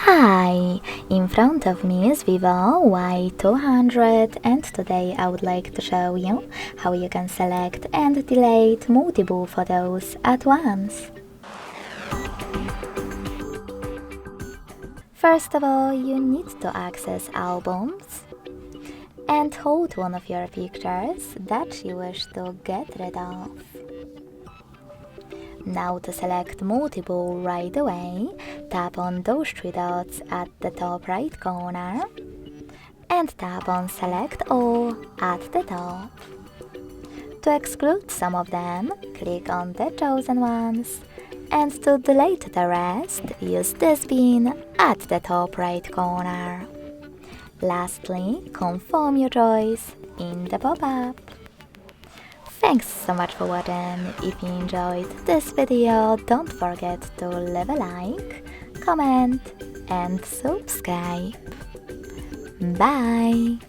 Hi! In front of me is VIVO Y200 and today I would like to show you how you can select and delete multiple photos at once. First of all, you need to access albums and hold one of your pictures that you wish to get rid of. Now to select multiple right away, tap on those three dots at the top right corner and tap on Select All at the top. To exclude some of them, click on the chosen ones, and to delete the rest, use this pin at the top right corner. Lastly, confirm your choice in the pop-up. Thanks so much for watching. If you enjoyed this video, don't forget to leave a like, comment and subscribe. Bye!